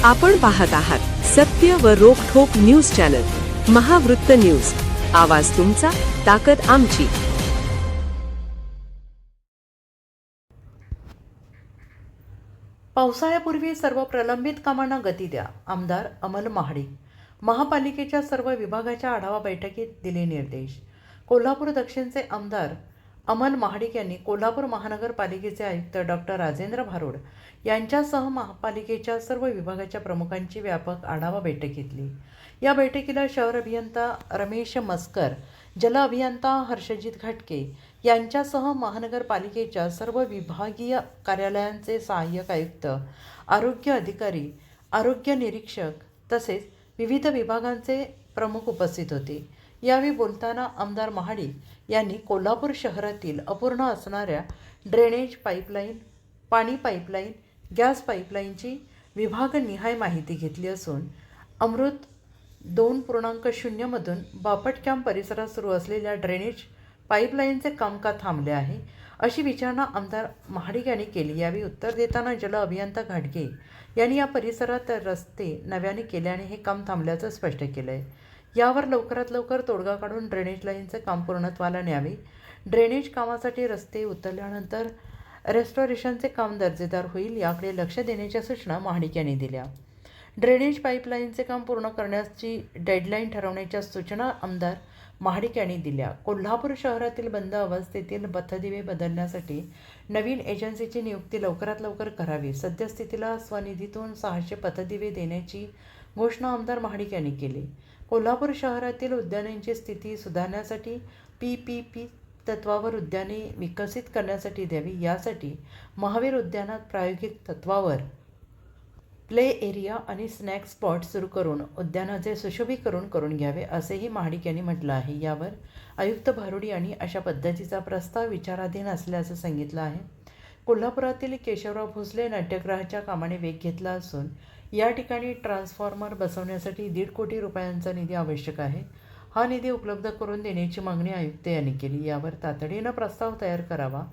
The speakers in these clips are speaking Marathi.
आपण पाहत आहात सत्य व रोखठोक न्यूज चॅनल महावृत्त न्यूज। आवाज तुमचा, ताकद आमची। पावसाळ्यापूर्वी सर्व प्रलंबित कामांना गती द्या, आमदार अमल महाडिक। महापालिकेच्या सर्व विभागाच्या आढावा बैठकीत दिले निर्देश। कोल्हापूर दक्षिणचे आमदार अमल महाडिक यांनी कोल्हापूर महानगरपालिकेचे आयुक्त डॉक्टर राजेंद्र भारुड यांच्यासह महापालिकेच्या सर्व विभागाच्या प्रमुखांची व्यापक आढावा बैठक घेतली। या बैठकीला शहर अभियंता रमेश मस्कर, जल अभियंता हर्षजित घाटके यांच्यासह महानगरपालिकेच्या सर्व विभागीय कार्यालयांचे सहाय्यक आयुक्त, आरोग्य अधिकारी, आरोग्य निरीक्षक तसेच विविध विभागांचे प्रमुख उपस्थित होते। यावेळी बोलताना आमदार महाडिक यांनी कोल्हापूर शहरातील अपूर्ण असणाऱ्या ड्रेनेज पाईपलाईन, पाणी पाईपलाईन, गॅस पाईपलाईनची विभागनिहाय माहिती घेतली असून अमृत 2.0 मधून बापट कॅम्प परिसरात सुरू असलेल्या ड्रेनेज पाईपलाईनचे काम का थांबले आहे, अशी विचारणा आमदार महाडिक यांनी केली। यावेळी उत्तर देताना जल अभियंता घाटगे यांनी या परिसरात रस्ते नव्याने केल्याने हे काम थांबल्याचं स्पष्ट केलं आहे। यावर लवकरात लवकर तोडगा काढून ड्रेनेज लाईनचे काम पूर्णत्वाला न्यावे। ड्रेनेज कामासाठी रस्ते उतरल्यानंतर रेस्टोरेशनचे काम दर्जेदार होईल, याकडे लक्ष देण्याच्या सूचना महाडिक यांनी दिल्या। ड्रेनेज पाईपलाईनचे काम पूर्ण करण्याची डेडलाईन ठरवण्याच्या सूचना आमदार महाडिक यांनी दिल्या। कोल्हापूर शहरातील बंद अवस्थेतील पथदिवे बदलण्यासाठी नवीन एजन्सीची नियुक्ती लवकरात लवकर करावी। सद्यस्थितीला स्वनिधीतून 600 पथदिवे देण्याची घोषणा आमदार महाडिक यांनी केली। कोल्हापूर शहरातील उद्यानांची स्थिती सुधारण्यासाठी PPP तत्वावर उद्याने विकसित करण्यासाठी द्यावी। यासाठी महावीर उद्यानात प्रायोगिक तत्वावर प्ले एरिया आणि स्नॅक स्पॉट सुरू करून उद्यानाचे सुशोभीकरण करून घ्यावे, असेही महाडिक यांनी म्हटलं आहे। यावर आयुक्त भारुड यांनी अशा पद्धतीचा प्रस्ताव विचाराधीन असल्याचं सांगितलं आहे। कोल्हापुरातील केशवराव भोसले नाट्यगृहाच्या कामाने वेग घेतला असून या ठिकाणी ट्रान्सफॉर्मर बसवण्यासाठी 1.5 कोटी रुपयांचा निधी आवश्यक आहे। हा निधी उपलब्ध करून देण्याची मागणी आयुक्त यांनी केली। यावर तातडीनं प्रस्ताव तयार करावा।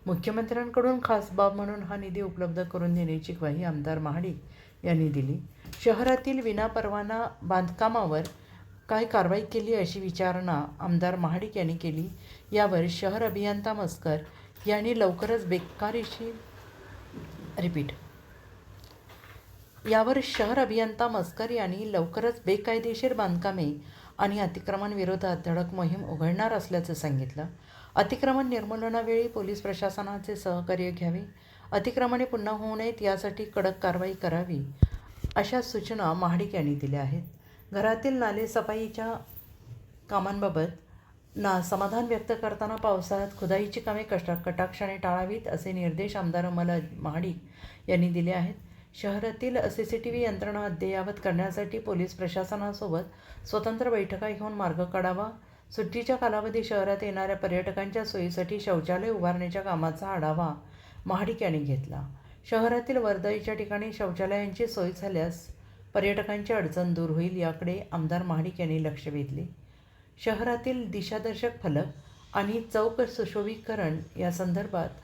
मुख्यमंत्र्यांकडून खास बाब म्हणून हा निधी उपलब्ध करून देण्याची ग्वाही आमदार महाडिक यांनी दिली। शहरातील विनापरवाना बांधकामावर काय कारवाई केली, अशी विचारणा आमदार महाडिक यांनी केली। यावर शहर अभियंता मस्कर यांनी लवकरच बेकायदेशीर बांधकामे आणि अतिक्रमणाविरोधात धडक मोहीम उघडणार असल्याचं सांगितलं। अतिक्रमण निर्मूलनावेळी पोलीस प्रशासनाचे सहकार्य घ्यावे, अतिक्रमणे पुन्हा होऊ नयेत यासाठी कडक कारवाई करावी, अशा सूचना महाडिक यांनी दिल्या आहेत। घरातील नालेसफाईच्या कामांबाबत समाधान व्यक्त करताना पावसाळ्यात खुदाईची कामे कटाक्षाने टाळावीत, असे निर्देश आमदार अमल महाडिक यांनी दिले आहेत। शहरातील CCTV यंत्रणा अद्ययावत करण्यासाठी पोलीस प्रशासनासोबत स्वतंत्र बैठका घेऊन मार्ग काढावा। सुट्टीच्या कालावधी शहरात येणाऱ्या पर्यटकांच्या सोयीसाठी शौचालय उभारण्याच्या कामाचा आढावा महाडिक यांनी घेतला। शहरातील वर्दळीच्या ठिकाणी शौचालयांची सोय झाल्यास पर्यटकांची अडचण दूर होईल, याकडे आमदार महाडिक यांनी लक्ष वेधले। शहरातील दिशादर्शक फलक आणि चौक सुशोभीकरण या संदर्भात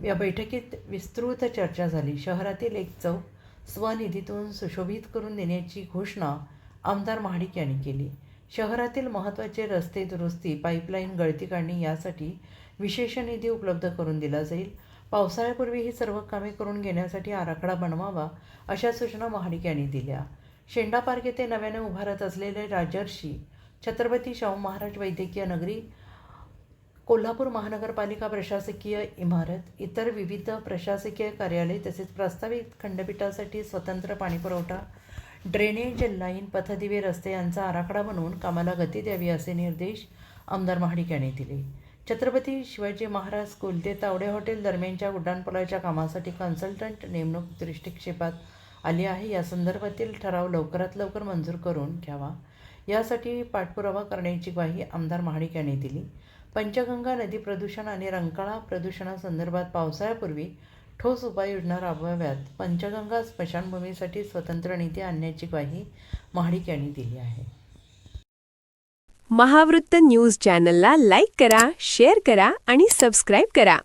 या बैठकीत विस्तृत चर्चा झाली। शहरातील एक चौक स्वनिधीतून सुशोभित करून देण्याची घोषणा आमदार महाडिक यांनी केली। शहरातील महत्त्वाचे रस्ते दुरुस्ती, पाईपलाईन गळती काढणे यासाठी विशेष निधी उपलब्ध करून दिला जाईल। पावसाळ्यापूर्वी ही सर्व कामे करून घेण्यासाठी आराखडा बनवावा, अशा सूचना महाडिक यांनी दिल्या। शेंडा पार्क येथे नव्याने उभारत असलेले राजर्षी छत्रपती शाहू महाराज वैद्यकीय नगरी, कोल्हापूर महानगरपालिका प्रशासकीय इमारत, इतर विविध प्रशासकीय कार्यालय तसेच प्रस्तावित खंडपीठासाठी स्वतंत्र पाणीपुरवठा, ड्रेनेज लाईन, पथदिवे, रस्ते यांचा आराखडा बनवून कामाला गती द्यावी, असे निर्देश आमदार महाडिक यांनी दिले। छत्रपती शिवाजी महाराज स्कूल ते तावडे हॉटेल दरम्यानच्या उड्डाणपुलाच्या कामासाठी कन्सल्टंट नेमणूक दृष्टिक्षेपात आली आहे। या संदर्भातील ठराव लवकरात लवकर मंजूर करून घ्यावा, यासाठी पाठपुरावा करण्याची ग्वाही आमदार महाडिक यांनी दिली। पंचगंगा नदी प्रदूषण आणि रंकाळा प्रदूषणासंदर्भात पावसाळ्यापूर्वी ठोस उपाययोजना राबवाव्यात, पंचगंगा स्मशानभूमीसाठी स्वतंत्र निधी आणण्याची ग्वाही महाडिक यांनी दिली आहे। महावृत्त न्यूज चॅनलला लाईक करा, शेअर करा आणि सबस्क्राईब करा।